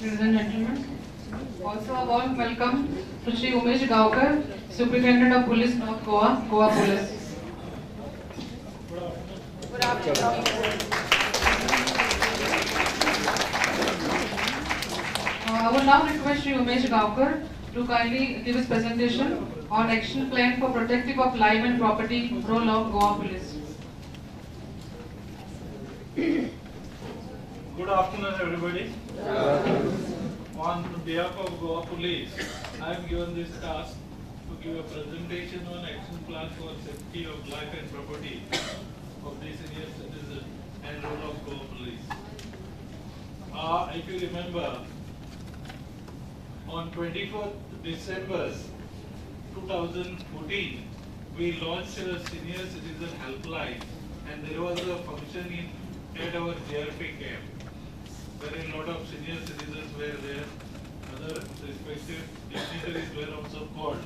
ladies and gentlemen. Also a warm welcome to Shri Umesh Gaonkar, Superintendent of Police North Goa, Goa Police. Good afternoon. I would now request Shri Umesh Gaonkar to kindly give his presentation on action plan for protective of life and property role of Goa Police. Good afternoon, everybody. On behalf of Goa Police, I am given this task to give a presentation on action plan for safety of life and property of the senior citizen and role of Goa Police. If you remember, on 24th December 2014, we launched a senior citizen helpline, and there was a function at our JRP camp, where a lot of senior citizens were there, other respective dignitaries were also called.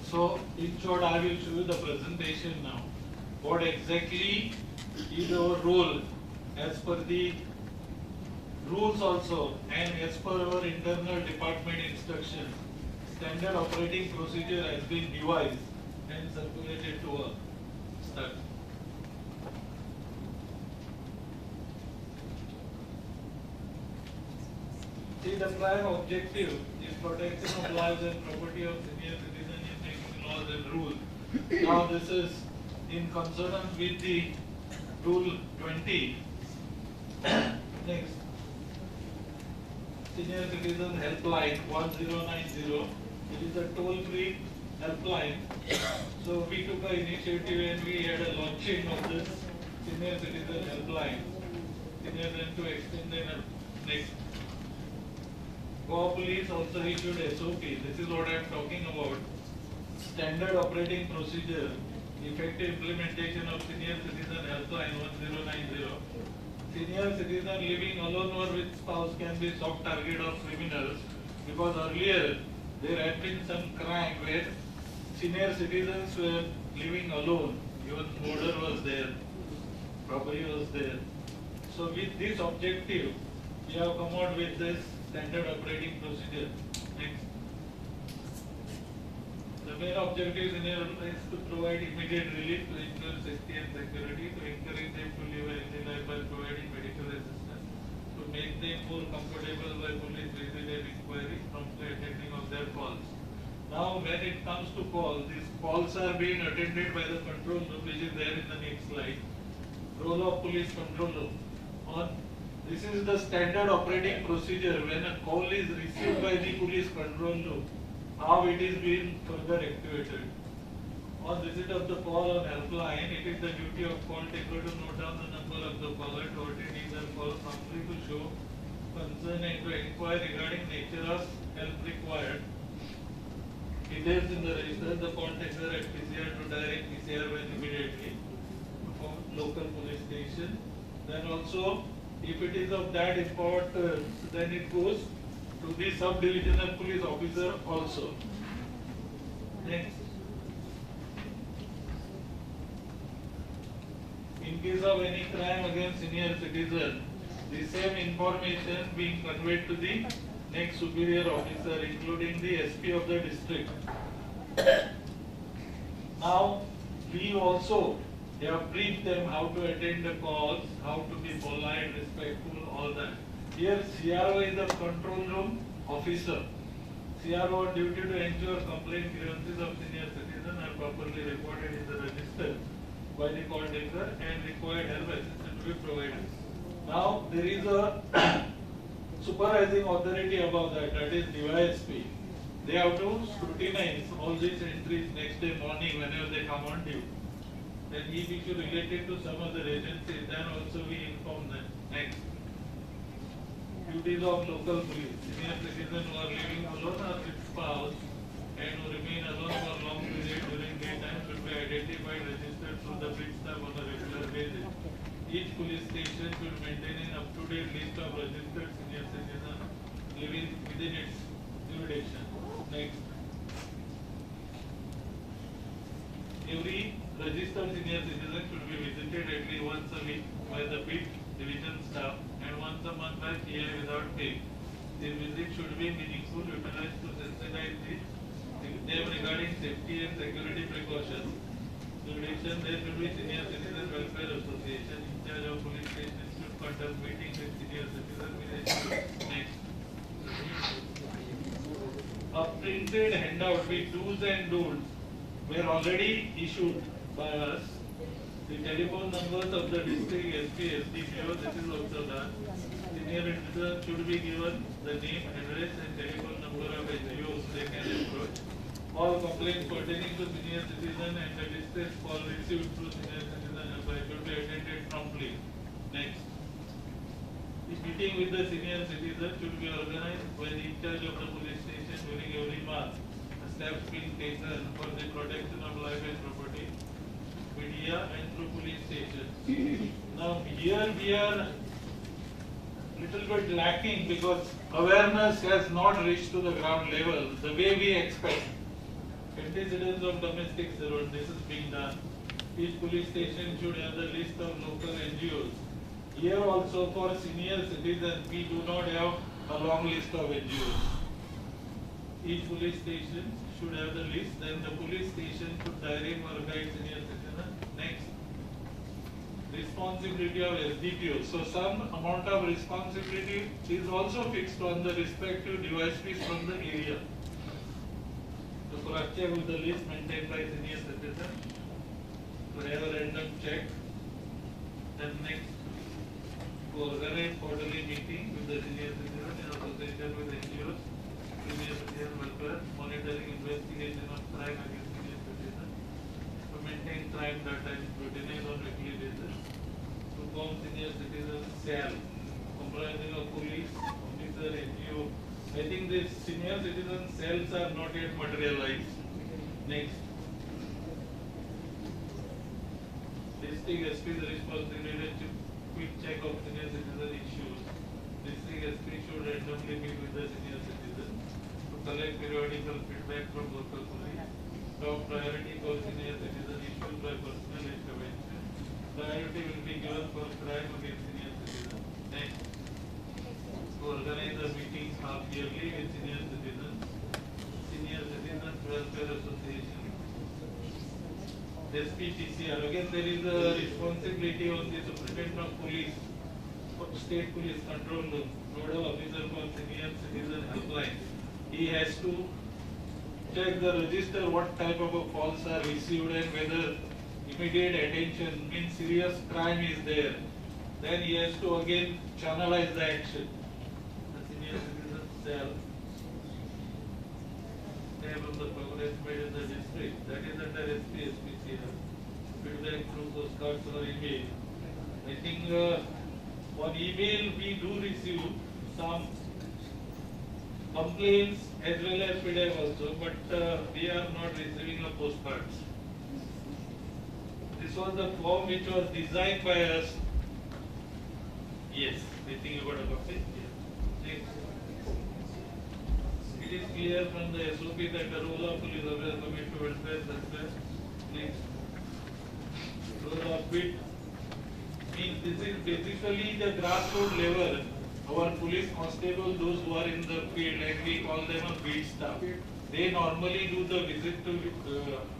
So, in short, I will show you the presentation now. What exactly is our role as per the rules also, and as per our internal department instructions. Standard operating procedure has been devised and circulated to us. Start. See, the prime objective is protection of lives and property of senior citizens in making laws and rules. Now this is in consonance with the Rule 20. Next. Senior Citizen Helpline 1090. It is a toll-free helpline. So we took an initiative and we had a launching of this Senior Citizen Helpline. Senior then to extend the next. Goa Police also issued SOP. This is what I am talking about. Standard operating procedure, effective implementation of Senior Citizen Helpline 1090. Senior citizen living alone or with spouse can be soft target of criminals, because earlier there had been some crime where senior citizens were living alone. Even murder was there, robbery was there. So with this objective, we have come out with this standard operating procedure. Next. The main objective is to provide immediate relief to ensure safety and security, to encourage them to live a healthy life by providing medical assistance, to make them more comfortable by police visit and inquiry, promptly attending of their calls. Now when it comes to calls, these calls are being attended by the control room, which is there in the next slide. Role of police control room. This is the standard operating procedure when a call is received by the police control room, how it is being further activated. On receipt of the call on helpline, it is the duty of call taker to note down the number of the caller, to attend either call promptly, to show concern and to inquire regarding nature of help required. Details in the register, the call taker at PCR to direct PCR when immediately from local police station. Then also, if it is of that importance, then it goes to the sub-divisional police officer also. Next. In case of any crime against senior citizen, the same information being conveyed to the next superior officer, including the SP of the district. Now, we also have briefed them how to attend the calls, how to be polite, respectful, all that. Here, CRO is the control room officer. CRO on duty to ensure complaint grievances of senior citizens are properly recorded in the register by the call taker and required help assistance to be provided. Now, there is a supervising authority above that, that is DYSP. They have to scrutinize all these entries next day morning whenever they come on due. Then if issue related to some other agency, then also we inform them. Next. Duties of local police. Senior citizens who are living alone or with spouse and who remain alone for long period during daytime should be identified, registered through the beat staff on a regular basis. Each police station should maintain an up-to-date list of registered senior citizens living within its jurisdiction. Next. Every registered senior citizen should be visited at least once a week by the beat division staff and once a month by PI without pay. The visit should be meaningful, utilized to sensitize them regarding safety and security precautions. In addition, there should be Senior Citizen Welfare Association in charge of police stations should conduct meetings with senior citizens. Next. A printed handout with do's and don'ts were already issued by us. The telephone numbers of the district SP, SDPO, this is also done. Senior citizens should be given the name, address and telephone number of NGOs they can approach. All complaints pertaining to senior citizen and the distress call received through senior citizen helpline should be attended promptly. Next. The meeting with the senior citizen should be organized by the in charge of the police station during every month. Steps being taken for the protection of life and property, media and through police stations. Now here we are little bit lacking because awareness has not reached to the ground level the way we expect. Antecedents of domestic servants, this is being done. Each police station should have the list of local NGOs. Here also for senior citizens, we do not have a long list of NGOs. Each police station should have the list, then the police station should direct or guide senior citizens. Next. Responsibility of SDPO. So some amount of responsibility is also fixed on the respective devices from the area. So cross-check with the list maintained by senior citizen. To have a random check. Then next, to organize quarterly meeting with the senior citizen in association with NGOs, senior citizen welfare, monitoring investigation of crime against senior citizens, to maintain crime data and scrutinize on weekly basis, to form senior citizen cell comprising of police, officer, NGO. I think these senior citizen cells are not yet materialized. Next. District SP's responsibility to quick check of senior citizen issues. District SP should randomly meet with the senior citizen to collect periodical feedback from local police. Top priority for senior citizen issues by personal intervention. Priority will be given for crime against senior citizens. Next. To organize the meetings half yearly with senior citizens. Senior Citizens Welfare Association. SPTCR. Again, there is a responsibility on the Superintendent of Police, State Police Control Room, Nodal Officer for Senior Citizen Helpline. He has to check the register what type of calls are received and whether immediate attention means serious crime is there. Then he has to again channelize the action. The senior citizen cell. Name of the progress made in the district. That is under SPCR. Feedback through postcards or email. I think on email we do receive some complaints as well as feedback also, but we are not receiving a postcards. This was the form which was designed by us. Yes, I think you got a copy. Yes. Next. It is clear from the SOP that the role of police officer commit to welfare success. Next. Role of BIT means this is basically the grassroots level. Our police constable, those who are in the field, and we call them a beat staff. They normally do the visit to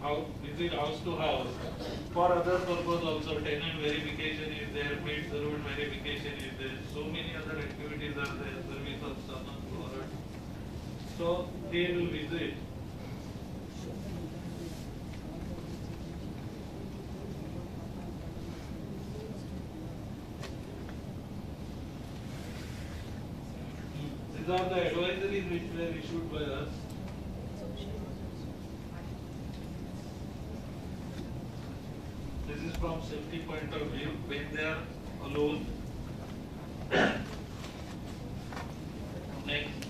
house to house. For other purpose also, tenant verification is there, maid servant verification is there. So many other activities are there, service of summons, warrant. So they will visit. These are the advisories which were issued by us. This is from safety point of view when they are alone. Next.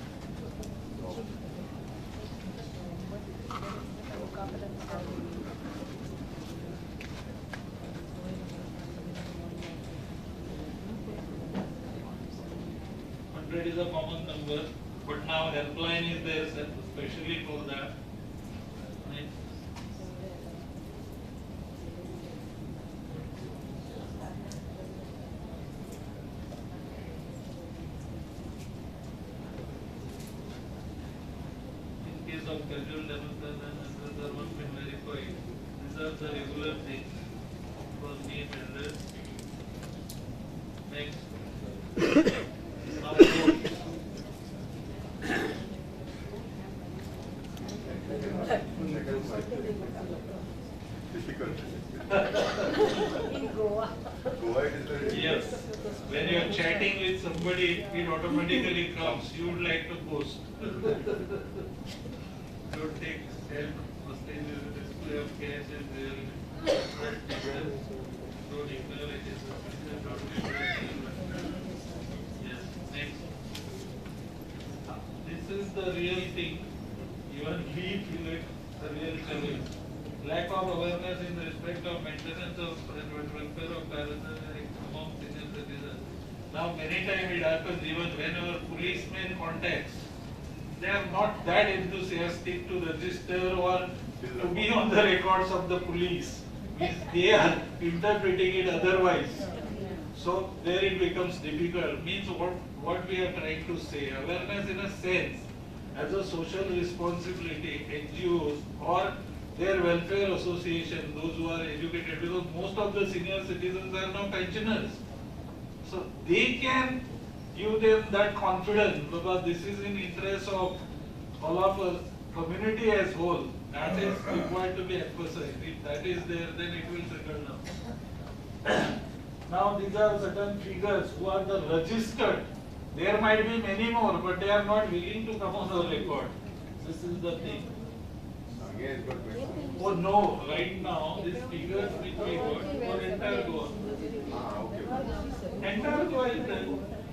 Hundred is a common number, but now helpline is there especially for that. Next. scheduled demonstration and others are not been verified. These are the regular things for name address. Next. Now vote. Difficult. In Goa. Goa it is very Yes. When you are chatting with somebody, it automatically comes. You would like to post. Don't take help. Postage is a display of cash and real. Don't ignore it. Yes. Next. This is the real thing. Even we feel it. The real challenge. Lack of awareness in respect of maintenance of and welfare of parents among senior citizens. Now many times it happens even when our policemen contacts, they are not that enthusiastic to register or to be on the records of the police. Means they are interpreting it otherwise. So there it becomes difficult. Means what we are trying to say, awareness in a sense, as a social responsibility, NGOs or their welfare association, those who are educated, because most of the senior citizens are now pensioners. So they can give them that confidence because this is in interest of all of us, community as whole. That is required to be emphasized. If that is there, then it will trickle down. Now these are certain figures who are the registered. There might be many more, but they are not willing to come on the record. This is the thing. Again, but Oh no, right now, these figures which we got for entire Goa. okay. Entire Goa is there.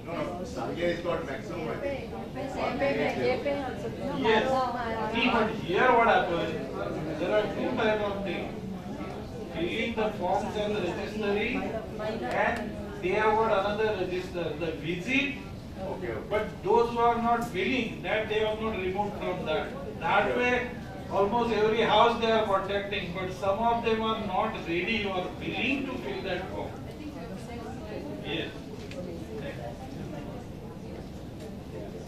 No, Sangha has got maximum, I think. Yes. See, but here what happens, there are two types of things. Filling the forms and registering, and they have got another register, the visit. Okay, okay. But those who are not willing, that they have not removed from that. That way, almost every house they are contacting, but some of them are not ready or willing to fill that form. Yes.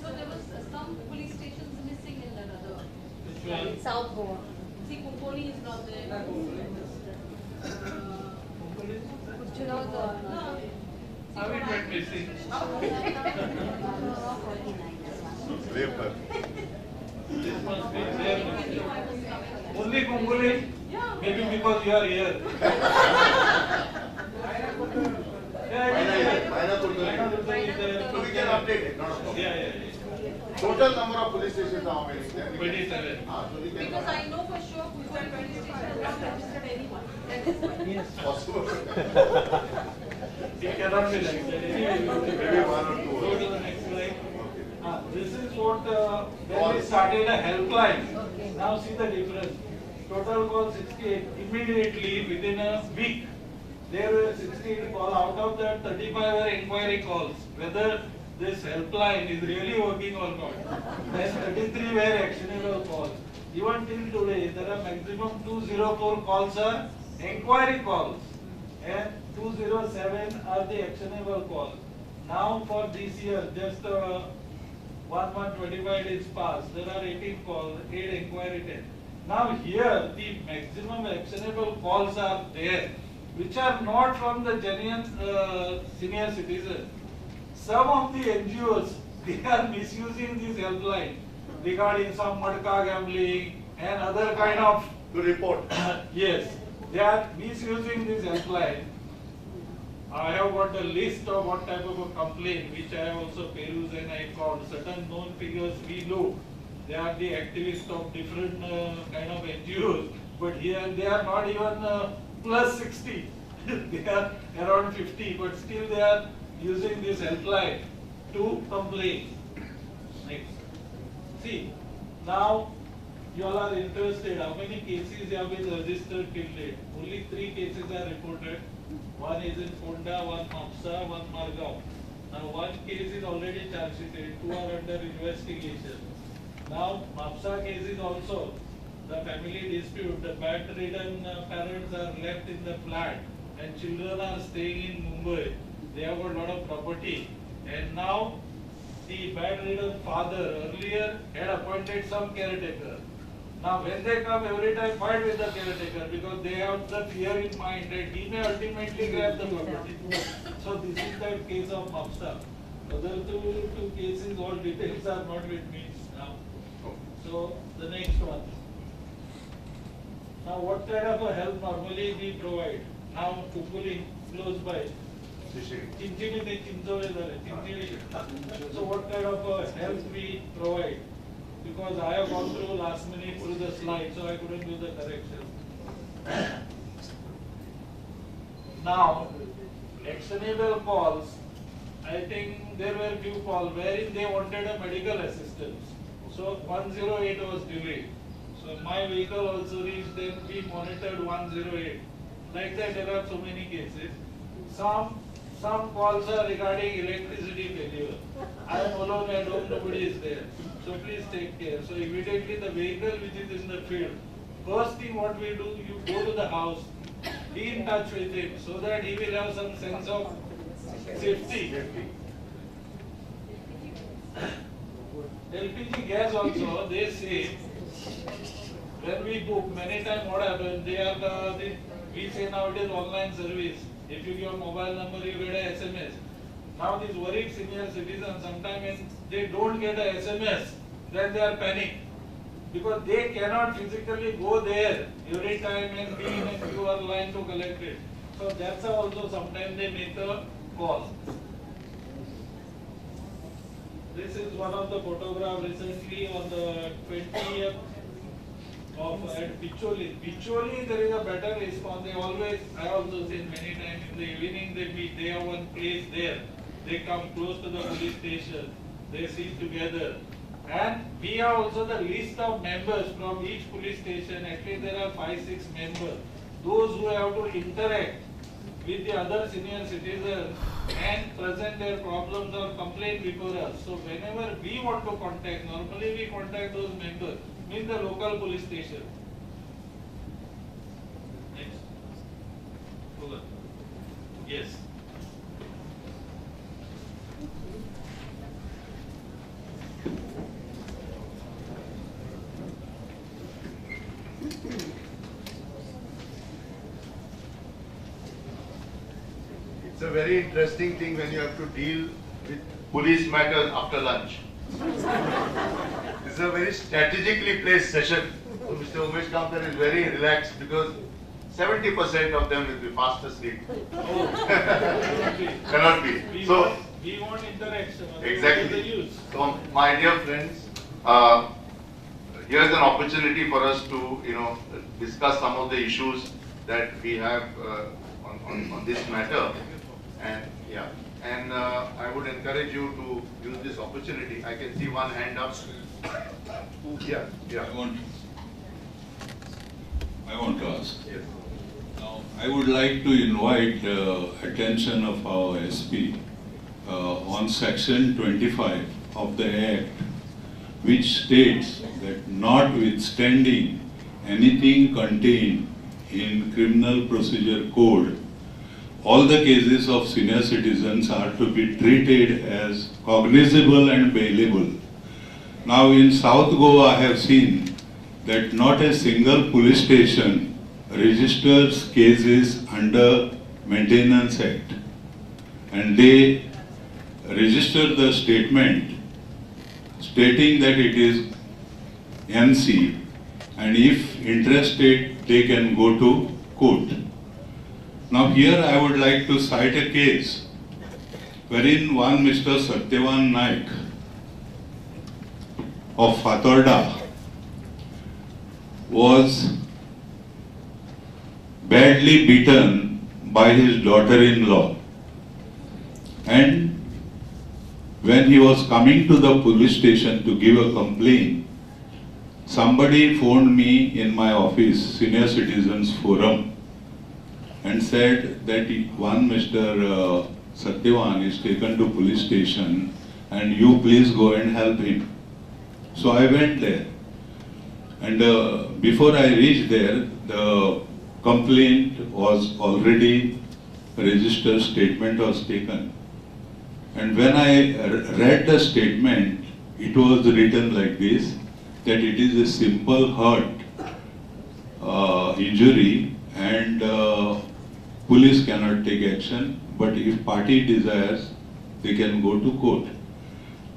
So there was some police stations missing in that other. Which one? South Goa. See, Kumpoli is not there. You know the. How it went missing? Vapor. This must be there. Only Kumbuli? Maybe because you are here. Minor Kumbuli. So we can update it, not a problem. Yeah. Total number of police stations are how many? 27. So we can. Because I know for sure Kumboli police station has not registered anyone. That is why. Possible. It cannot be like that. Anyway, Maybe one or two. go to the next slide. Okay. This is what when we started a helpline. Now see the difference. Total call 68. Immediately within a week, there were 68 calls. Out of that, 35 were inquiry calls. Whether this helpline is really working or not. Then 33 were actionable calls. Even till today, there are maximum 204 calls are inquiry calls, and 207 are the actionable calls. Now for this year, just 1 month 25 days past, there are 18 calls, 8 inquiry 10. Now here the maximum actionable calls are there, which are not from the genuine senior citizens. Some of the NGOs, they are misusing this helpline regarding some madka gambling and other kind of To report. yes, they are misusing this helpline. I have got a list of what type of a complaint which I have also perused and I found certain known figures we look. They are the activists of different kind of NGOs, but here they are not even plus 60. They are around 50, but still they are using this helpline to complain. Next. See, now you all are interested how many cases have been registered till date. Only 3 cases are reported. One is in Ponda, one Mapsa, one Margao. Now one case is already charge sheeted, 2 are under investigation. Now Mapsa case is also the family dispute. The bedridden parents are left in the flat and children are staying in Mumbai. They have got a lot of property, and now the bedridden father earlier had appointed some caretaker. Now when they come, every time fight with the caretaker because they have the fear in mind that he may ultimately grab the property. So this is the case of Mopsa. Other two cases, all details are not with me now. So the next one. Now what kind of a help normally we provide? Now Kupuli close by. Chinchini, so what kind of help we provide? Because I have gone through last minute through the slide, so I couldn't do the correction. Now, actionable calls, I think there were few calls wherein they wanted a medical assistance. So 108 was delayed. So my vehicle also reached, then we monitored 108. Like that, there are so many cases. Some calls are regarding electricity failure. I am alone at home, nobody is there. So please take care. So immediately the vehicle which is in the field, first thing what we do, you go to the house, be in touch with him so that he will have some sense of safety. LPG gas also, they say, when we book, many times what happens, we say now it is online service. If you give a mobile number, you get a SMS. Now these worried senior citizens, sometimes when they don't get a SMS, then they are panicked. Because they cannot physically go there every time and be in a queue or line to collect it. So that's how also sometimes they make a call. This is one of the photographs recently on the 20th of at Picholi. Picholi, there is a better response. They always, I also seen many times in the evening they meet, they have one place there. They come close to the police station, they sit together. And we have also the list of members from each police station. At least there are 5-6 members. Those who have to interact with the other senior citizens and present their problems or complaint before us. So whenever we want to contact, normally we contact those members, means the local police station. Next. Over. Yes. It's a very interesting thing when you have to deal with police matters after lunch. This is a very strategically placed session. So Mr. Umesh Gaonkar is very relaxed because 70% of them will be fast asleep. Cannot be. So we want interaction. Exactly. So my dear friends, here's an opportunity for us to discuss some of the issues that we have on this matter. And I would encourage you to use this opportunity. I can see one hand up. Yeah. I want to ask. Yes. Now, I would like to invite attention of our SP on section 25 of the Act, which states that notwithstanding anything contained in Criminal Procedure Code, all the cases of senior citizens are to be treated as cognizable and bailable. Now in South Goa I have seen that not a single police station registers cases under Maintenance Act, and they register the statement stating that it is NC, and if interested they can go to court. Now here I would like to cite a case wherein one Mr. Satyavan Naik of Fatorda was badly beaten by his daughter-in-law, and when he was coming to the police station to give a complaint, somebody phoned me in my office, Senior Citizens Forum, and said that one Mr. Satyavan is taken to police station and you please go and help him. So I went there, and before I reached there, the complaint was already registered, statement was taken. And when I read the statement, it was written like this, that it is a simple hurt, injury, and police cannot take action, but if party desires, they can go to court.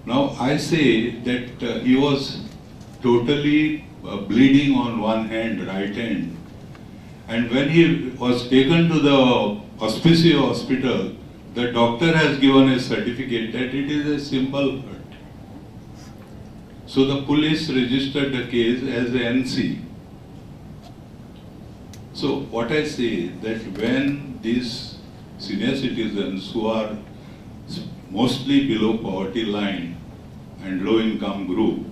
Now I say that he was totally bleeding on one hand, right hand, and when he was taken to the Auspicio hospital, the doctor has given a certificate that it is a simple hurt. So the police registered the case as a NC. So what I say that when these senior citizens who are mostly below poverty line and low income group,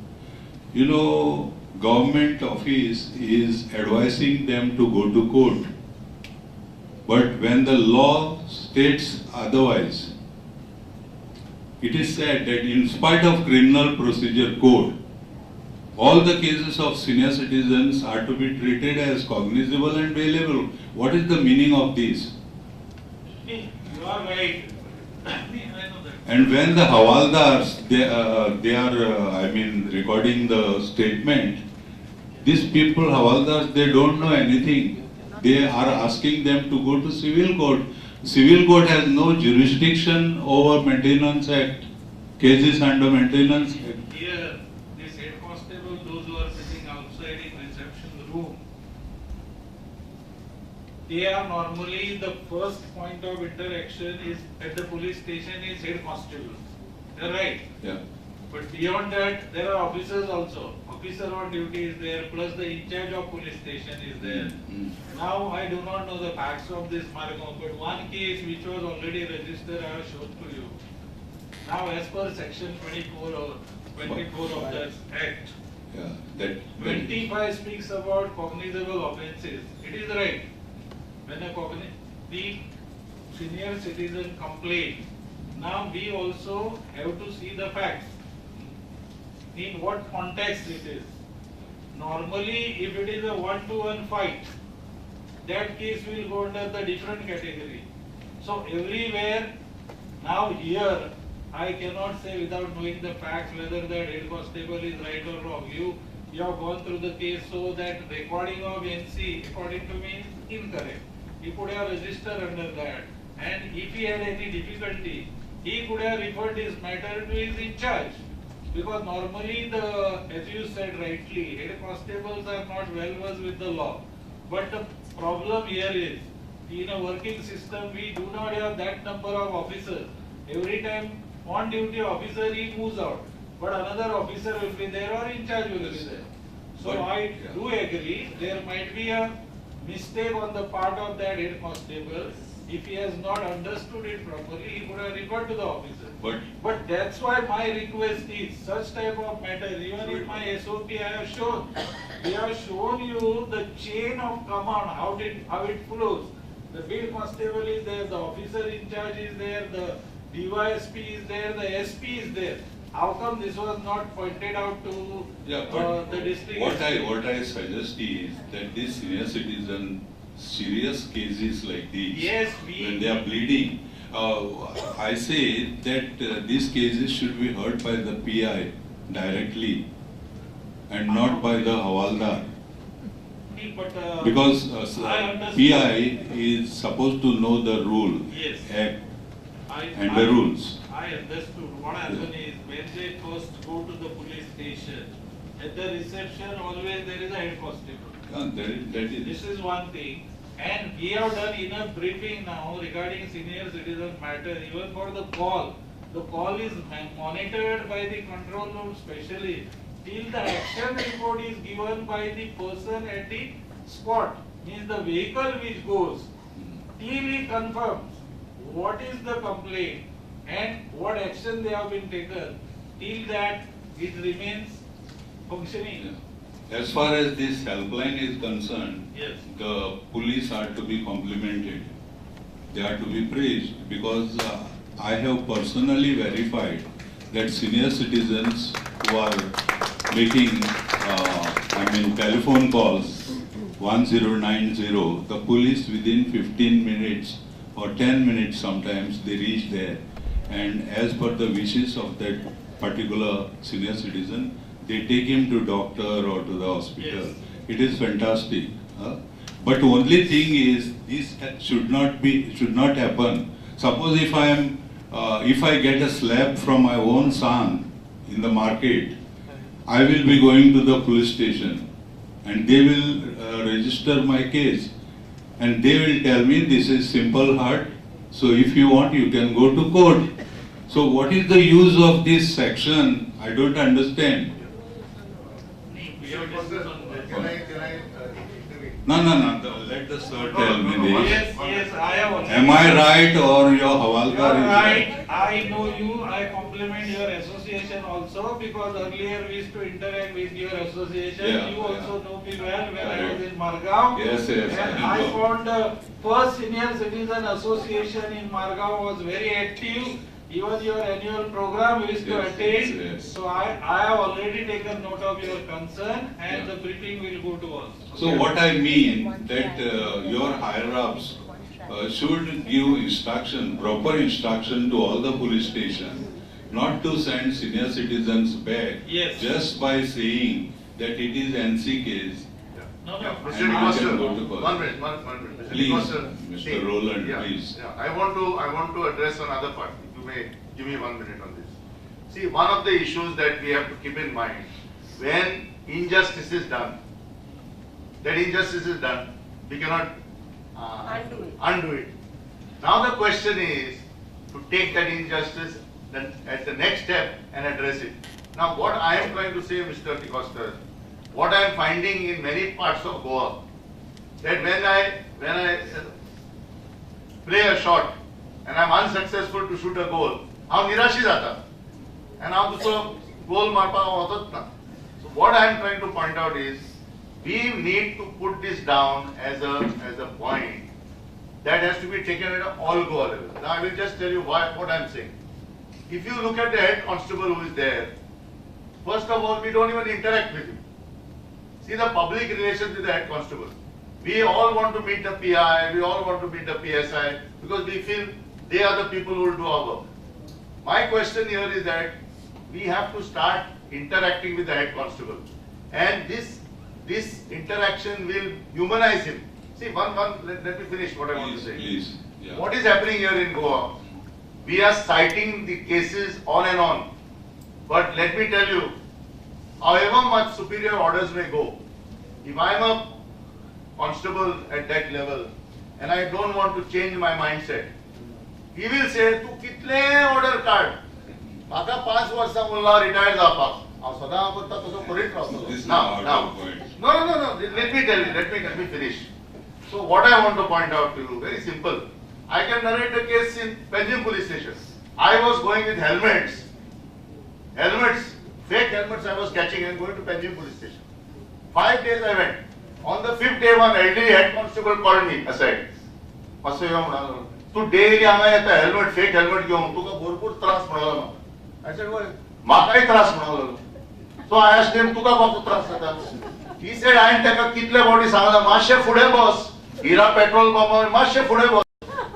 you know, government office is advising them to go to court. But when the law states otherwise, it is said that in spite of criminal procedure code, all the cases of senior citizens are to be treated as cognizable and bailable. What is the meaning of this? You are right. I know that. And when the Havaldars, they are recording the statement, these people, Havaldars, they don't know anything. They are asking them to go to civil court. Civil court has no jurisdiction over Maintenance Act, cases under Maintenance Act. Here, this head constable, those who are sitting outside in reception room, they are normally the first point of interaction is at the police station is head constable. They're right. Yeah. But beyond that, there are officers also. Officer on duty is there, plus the in charge of police station is there. Now, I do not know the facts of this Margam, but one case which was already registered, I have shown to you. Now, as per section 24 or 24 of that act, Yeah, that 25 speaks about cognizable offences. It is right. When the senior citizen complains, now we also have to see the facts. In what context it is. Normally, if it is a one-to-one fight, that case will go under the different category. So everywhere, now here, I cannot say without knowing the facts whether that head constable is right or wrong. You have gone through the case, so that recording of NC, according to me, is incorrect. He could have registered under that, and if he had any difficulty, he could have referred his matter to his in charge. Because normally as you said rightly, head constables are not well versed with the law. But the problem here is, in a working system, we do not have that number of officers. Every time on duty officer, he moves out. But another officer will be there or in charge will be there. So I do agree, there might be a mistake on the part of that head constable. If he has not understood it properly, he could have referred to the officer. But that's why my request is, such type of matters, even in my SOP I have shown, we have shown you the chain of command, how it flows. The field constable is there, the officer in charge is there, the DYSP is there, the SP is there. How come this was not pointed out to the district? What I suggest is that this senior citizen, serious cases like these, when they are bleeding, I say that these cases should be heard by the PI directly and not by the Havaldar. Because PI is supposed to know the rule, act and the rules. I understood. What happens is, when they first go to the police station, at the reception always there is a head constable. This is one thing. And we have done enough briefing now regarding senior citizen matter, even for the call. The call is monitored by the control room specially till the action report is given by the person at the spot. Means the vehicle which goes, till he confirms what is the complaint and what action they have been taken, till that it remains functioning. As far as this helpline is concerned, Yes. the police are to be complimented. They are to be praised because I have personally verified that senior citizens who are making, telephone calls 1090, the police within 15 minutes or 10 minutes sometimes they reach there, and as per the wishes of that particular senior citizen, they take him to doctor or to the hospital. Yes. It is fantastic. But only thing is, this should not happen. Suppose if I get a slap from my own son in the market, I will be going to the police station and they will register my case and they will tell me this is simple hurt, so if you want you can go to court. So what is the use of this section? I don't understand. We have discussed on that. Can I intervene? No, let the sir tell me this. Yes, I have already. Am I right or your You Hawalkar are is right. I know you. I compliment your association also because earlier we used to interact with your association. Yeah, You also know me well when I Correct. was in Margao. Yes, And I I know. found the first senior citizen association in Margao was very active. Even your annual program we used to Yes, attend. yes. So I have already taken note of your concern and the briefing will go to us. So what I mean that your higher ups should give instruction, proper instruction to all the police stations, not to send senior citizens back Yes. just by saying that it is NC case. No. Mr. And you Nicoster, can go to court. one minute. Mr. Please, Nicoster, Mr. see, Roland, yeah, please. Yeah, I want to address another part. If you may give me 1 minute on this. See, one of the issues that we have to keep in mind when injustice is done, we cannot undo it. Now the question is to take that injustice then at the next step and address it. Now what I am trying to say, Mr. Nicoster, what I am finding in many parts of Goa, that when I play a shot and I am unsuccessful to shoot a goal, हांव निराशी जाता and हांव दुसरो goal मारपाक वचत ना. So what I am trying to point out is we need to put this down as a point that has to be taken at all Goa level. Now I will just tell you what I am saying. If you look at the head constable who is there, first of all we don't even interact with him. See the public relations with the head constable. We all want to meet the PI, we all want to meet the PSI because we feel they are the people who will do our work. My question here is that we have to start interacting with the head constable and this interaction will humanize him. See, let me finish what I want to say. Please. Yeah. What is happening here in Goa? We are citing the cases on and on. But let me tell you, however much superior orders may go, if I am a constable at that level and I don't want to change my mindset, he will say, "Tu kitle order card? Maka 5 वर्सां Urla retired जावपाक. हांव सदां करता तसो करीत रावतलो." This is Now, not the point. no. Let me tell you. Let me finish. So what I want to point out to you, very simple. I can narrate a case in Panjim police station. I was going with helmets, fake helmets I was catching and going to Panjim police station. 5 days I went. On the 5th day, one elderly head constable called me aside. असो यो म्हणालो, तू daily हांगा येता helmet fake helmet घेवन तुका भरपूर त्रास म्हणालो म्हाका. I said, "Why?" म्हाकाय त्रास म्हणालो. So I asked him, तुका कसो त्रास जाता? He said, हांवें ताका कितले फावटी सांगला, मातशें फुडें बस. हिरा पेट्रोल पंपार मातशें फुडें बस.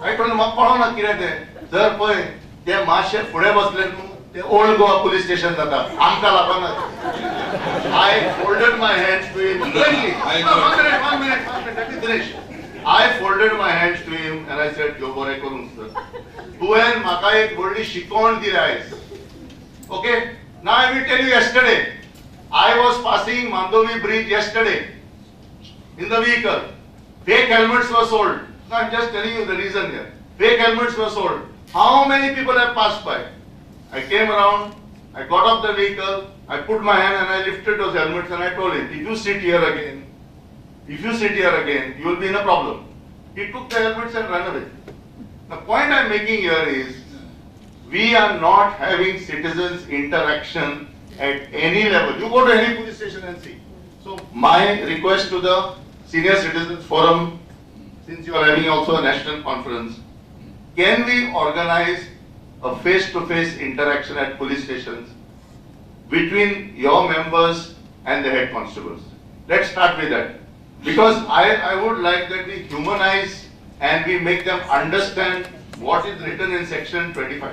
I told him, म्हाका कळना कितें तें. जर पळय ते मातशें फुडें बसले न्हू, ते ओल्ड गोवा पुलीस स्टेशन जाता. आमकां लागना. I folded my hands to him. One minute, let me finish. I folded my hands to him and I said, "Yo bore korun sir. तुवें म्हाका एक व्हडली शिकवण दिली आयज." Okay? Now I will tell you yesterday. I was passing Mandovi bridge yesterday in the vehicle. Fake helmets were sold. No, I'm just telling you the reason here. Fake helmets were sold. How many people have passed by? I came around, I got off the vehicle, I put my hand and I lifted those helmets and I told him, if you sit here again, you will be in a problem. He took the helmets and ran away. The point I'm making here is, we are not having citizens interaction at any level. You go to any police station and see. So my request to the Senior Citizens Forum, since you are having also a national conference, can we organize a face-to-face interaction at police stations between your members and the head constables? Let's start with that. Because I would like that we humanize and we make them understand what is written in section 25.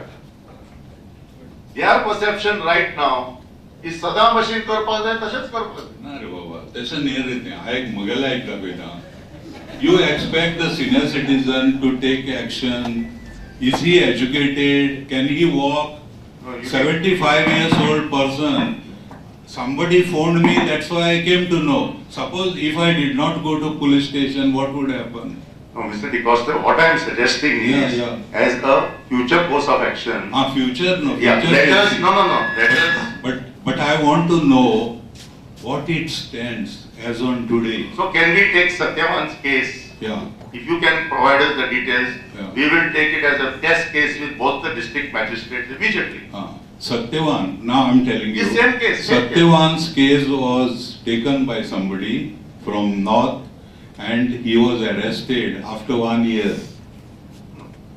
Their perception right now ही सदा machine करपाक जाय तशेंच करपाक जाय. ना रे बाबा, तसं नाही रे ते. ऐक मगेला ऐकता बेटा. You expect the senior citizen to take action. Is he educated? Can he walk? No, you 75 years old person. Somebody phoned me, that's why I came to know. Suppose if I did not go to police station, what would happen? No, Mr. DeCosta, what I am suggesting is, as a future course of action. Future, no. Yeah, Future let us, can- no, let us. But I want to know what it stands as on today. So can we take Satyavan's case? Yeah. If you can provide us the details, Yeah. we will take it as a test case with both the district magistrates immediately. Satyavan, now I'm telling you. It's same case, same case. Satyavan's case was taken by somebody from north and he was arrested after 1 year.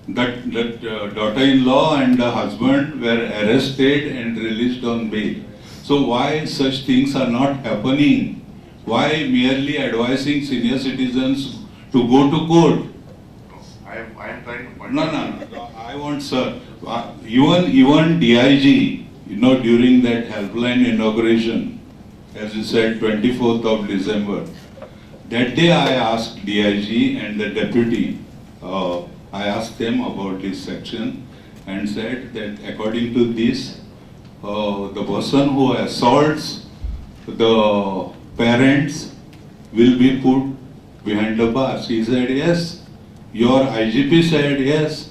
That daughter-in-law and the husband were arrested and released on bail. So why such things are not happening? Why merely advising senior citizens to go to court? I am trying to point No, out. I want, sir, even DIG, during that helpline inauguration, as you said, 24th of December, that day I asked DIG and the deputy, I asked them about this section and said that according to this, the person who assaults the parents will be put behind the bars. He said yes. Your IGP said yes.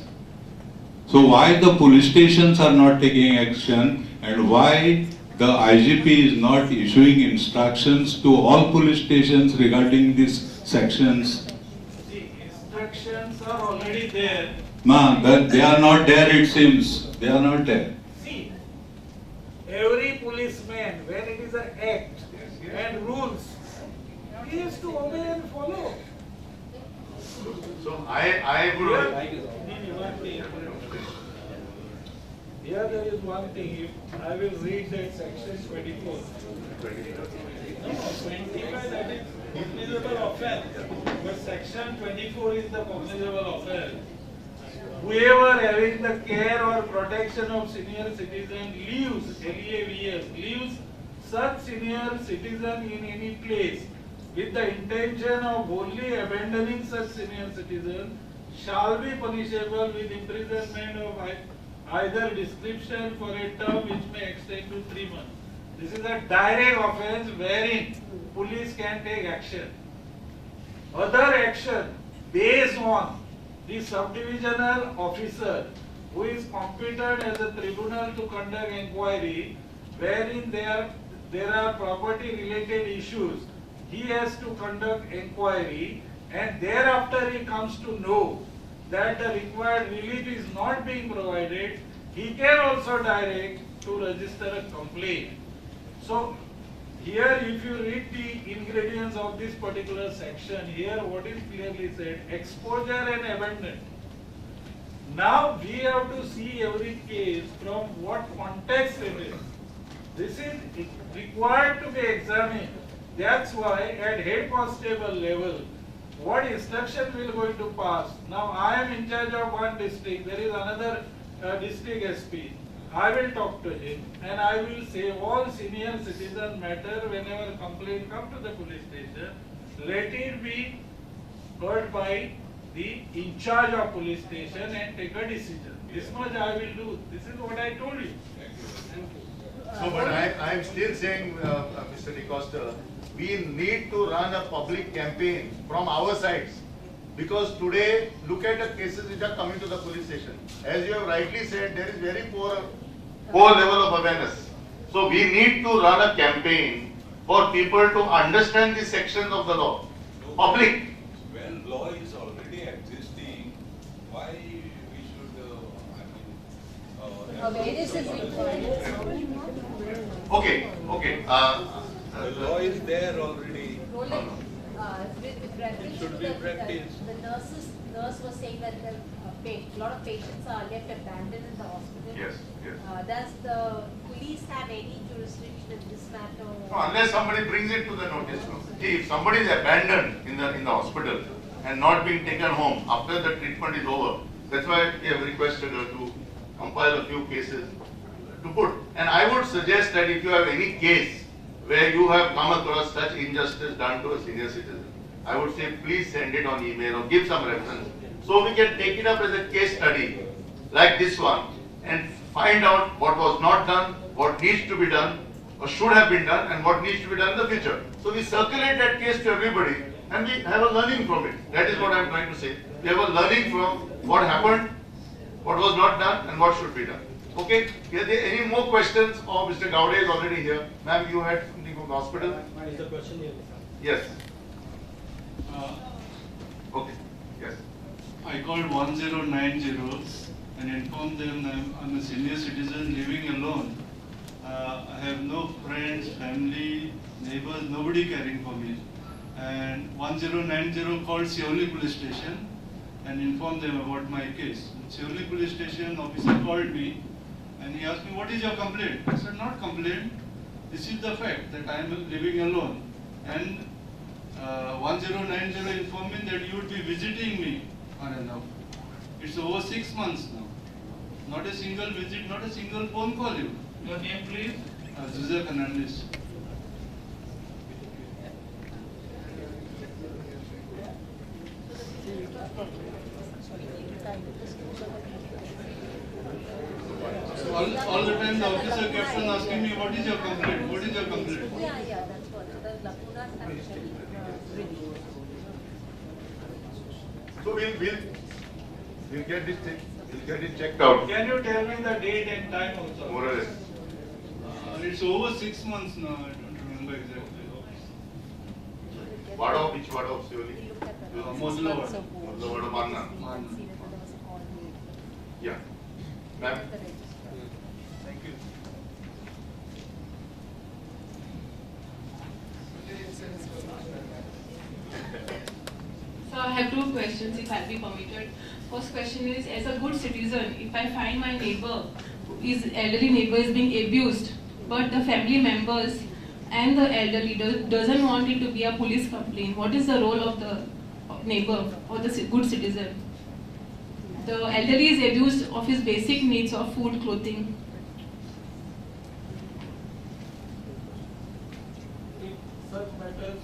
So why the police stations are not taking action and why the IGP is not issuing instructions to all police stations regarding these sections? The instructions are already there. No, they are not there, it seems. They are not there. See, every policeman, when it is an act and rules, he has to obey and follow. So I would. Here there is one thing, if I will read that section 24. No, 25 that is cognizable offense, but section 24 is the cognizable offense. Whoever having the care or protection of senior citizen leaves such senior citizen in any place with the intention of wholly abandoning such senior citizen shall be punishable with imprisonment of either description for a term which may extend to 3 months. This is a direct offense wherein police can take action. Other action based on the subdivisional officer who is competent as a tribunal to conduct inquiry wherein there are property related issues, he has to conduct inquiry and thereafter he comes to know that the required relief is not being provided, he can also direct to register a complaint. So here if you read the ingredients of this particular section, here what is clearly said, exposure and abandonment. Now we have to see every case from what context it is. This is required to be examined. That's why at head constable level, what instruction will going to pass? Now I am in charge of one district, there is another district SP. I will talk to him and I will say all senior citizen matter whenever complaint come to the police station, let it be heard by the in charge of police station and take a decision. This much I will do. This is what I told you. So, but I am still saying, Mr. DeCosta, we need to run a public campaign from our sides. Because today, look at the cases which are coming to the police station. As you have rightly said, there is very poor level of awareness. So we need to run a campaign for people to understand the sections of the law. Public. When law is already existing, why we should, Awareness is required. Okay. the law is there already. Roland, with reference Should to be practiced. the nurse was saying that a lot of patients are left abandoned in the hospital. Yes. Does the police have any jurisdiction in this matter? No, unless somebody brings it to the notice. See, if somebody is abandoned in the hospital and not being taken home after the treatment is over, that's why we have requested her to compile a few cases. to put. And I would suggest that if you have any case where you have come across such injustice done to a senior citizen, I would say please send it on email or give some reference so we can take it up as a case study like this one and find out what was not done, what needs to be done or should have been done and what needs to be done in the future. So we circulate that case to everybody and we have a learning from it. That is what I am trying to say. We have a learning from what happened, what was not done and what should be done. Okay, are there any more questions? Oh, Mr. Gowde is already here. Ma'am, you had something from the hospital? Is the question here? Yes. Okay, yes. I called 1090 and informed them that I'm a senior citizen living alone. I have no friends, family, neighbors, nobody caring for me. And 1090 called Seoli police station and informed them about my case. Seoli police station officer called me and he asked me, what is your complaint? I said, not complaint. This is the fact that I am living alone. And 1090 informed me that you would be visiting me on and off. It's over 6 months now. Not a single visit, not a single phone call even. Your name, please? Jose Fernandez. All the time the officer kept on asking me, what is your complaint? What is your complaint? Yeah, that's what the lacunas actually revealed. So we'll get this thing, we'll get it checked out. Can you tell me the date and time also? More or less. It's over 6 months now, I don't remember exactly. Vada, which Vada of Seoli? We looked at the Modula response of Vada. both. Modula Vada Marna. Marna. See whether there was a call made Yeah. Ma'am? to the registrar. Thank you. So I have two questions if I'll be permitted. First question is, as a good citizen, if I find my neighbor, his elderly neighbor is being abused, but the family members and the elderly doesn't want it to be a police complaint, what is the role of the neighbor or the good citizen? The elderly is abused of his basic needs of food, clothing. If such matters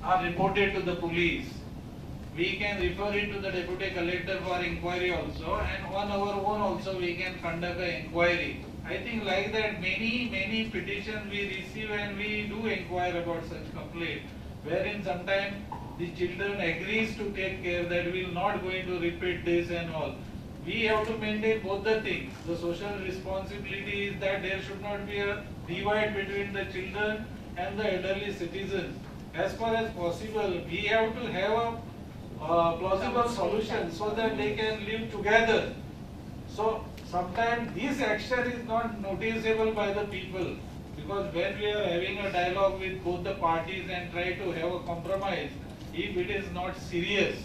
are reported to the police, we can refer it to the deputy collector for inquiry also, and on our own also we can conduct an inquiry. I think like that many petitions we receive and we do inquire about such complaint, wherein sometimes the children agrees to take care that we will not going to repeat this and all. We have to maintain both the things. The social responsibility is that there should not be a divide between the children and the elderly citizens. As far as possible, we have to have a plausible solution so that they can live together. So sometimes this action is not noticeable by the people, because when we are having a dialogue with both the parties and try to have a compromise, if it is not serious,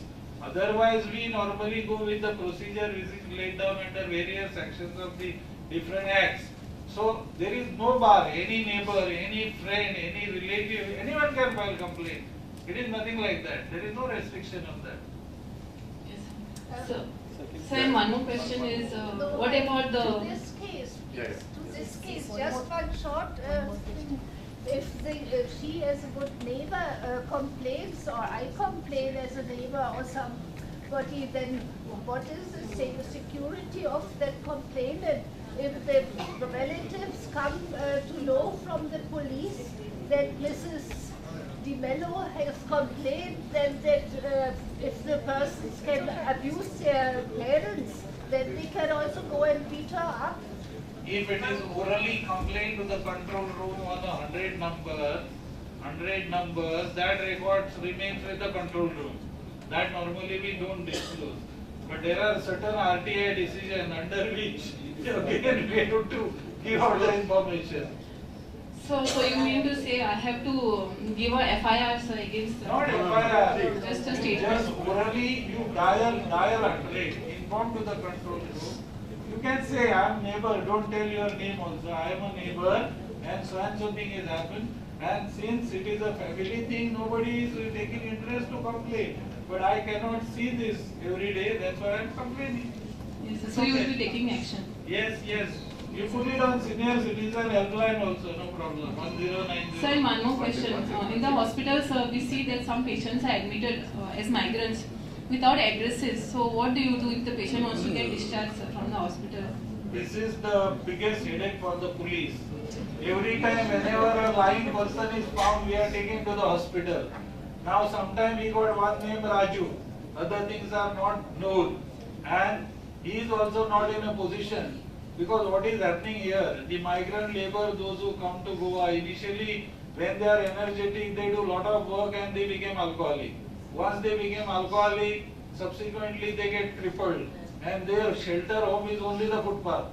otherwise we normally go with the procedure which is laid down under various sections of the different acts. So there is no bar, any neighbor, any friend, any relative, anyone can file complaint. It is nothing like that. There is no restriction of that. Yes. So and one more question is, what about the... To this case, Yes. to this case, just one short thing. If she as a good neighbor complains, or I complain as a neighbor or somebody, then what is the security of that complainant? If the relatives come to know from the police that Mrs. Di Mello has complained, then that if the persons can abuse their parents, then they can also go and beat her up. If it is orally complained to the control room on a 100 numbers, that records remains with the control room. That normally we don't disclose. But there are certain RTI decisions under which again we have to give out the information. So you mean to say I have to give a FIR sir, against... Not FIR. Just a statement. Just orally you dial 100, inform to the control room. You can say, I am neighbor, don't tell your name also. I am a neighbor and so thing has happened. And since it is a family thing, nobody is taking interest to complain. But I cannot see this every day, that's why I am complaining. Yes, so you will be taking action. Yes, yes. You put it on senior citizen helpline also, no problem. 1090. Sir, one more question. In the hospitals, we see that some patients are admitted as migrants without addresses. So what do you do if the patient wants to get discharged from the hospital? This is the biggest headache for the police. Every time whenever a lying person is found, we are taking to the hospital. Now sometime we got one named Raju, other things are not known, and he is also not in a position, because what is happening here, the migrant labor, those who come to Goa, initially when they are energetic, they do lot of work and they became alcoholic. Once they became alcoholic, subsequently they get crippled, and their shelter home is only the footpath.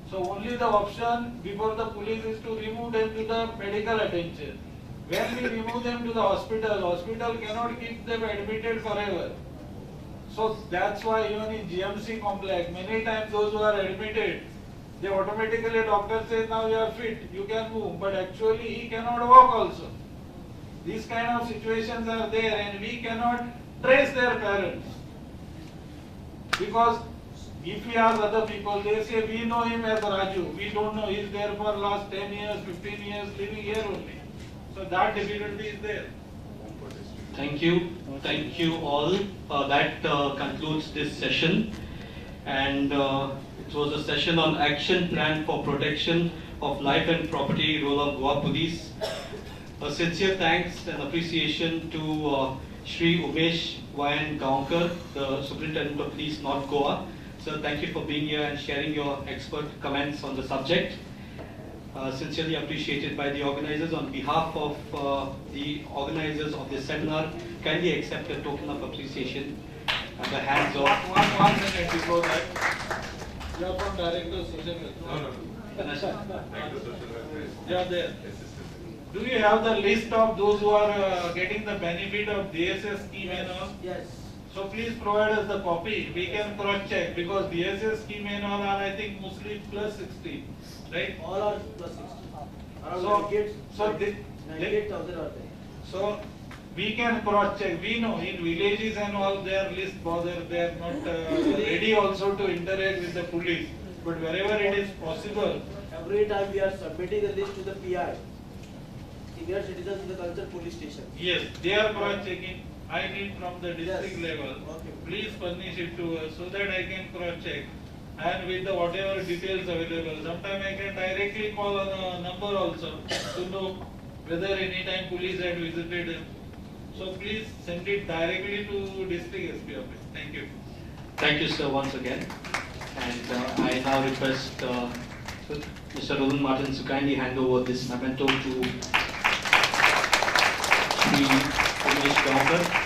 So only the option before the police is to remove them to the medical attention. When we remove them to the hospital cannot keep them admitted forever. So that's why even in GMC complex, many times those who are admitted, they automatically, doctor says now you are fit, you can move, but actually he cannot walk also. These kind of situations are there and we cannot trace their parents. Because if we ask other people, they say we know him as Raju, we don't know, he is there for last 10 years, 15 years, living here only. So that difficulty is there. Thank you all. That concludes this session, and it was a session on action plan for protection of life and property, role of Goa Police. A sincere thanks and appreciation to Shri Umesh Gaonkar, the Superintendent of Police, North Goa. Sir, thank you for being here and sharing your expert comments on the subject. Sincerely appreciated by the organizers. On behalf of the organizers of this seminar, kindly accept a token of appreciation at the hands of... One minute before that. You are from Director of Social Welfare. You are there. Do you have the list of those who are getting the benefit of DSS scheme and all? Yes. So please provide us the copy. We can cross-check because DSS scheme and all are, I think, mostly plus 60, right? All are plus 60. Around So 98,000 are there. So we can cross-check. We know in villages and all their list bother. They are not ready also to interact with the police. But wherever it is possible. Every time we are submitting a list to the PI, senior citizens in the concerned police station. Yes, they are cross-checking. I need from the district level. Okay. Please furnish it to us so that I can cross-check. And with the whatever details available, sometimes I can directly call on a number also to know whether any time police had visited him. So please send it directly to district SP office. Thank you. Thank you, sir, once again. And I now request Mr. Roland Martin to kindly hand over this memento to Shri Umesh Gaonkar.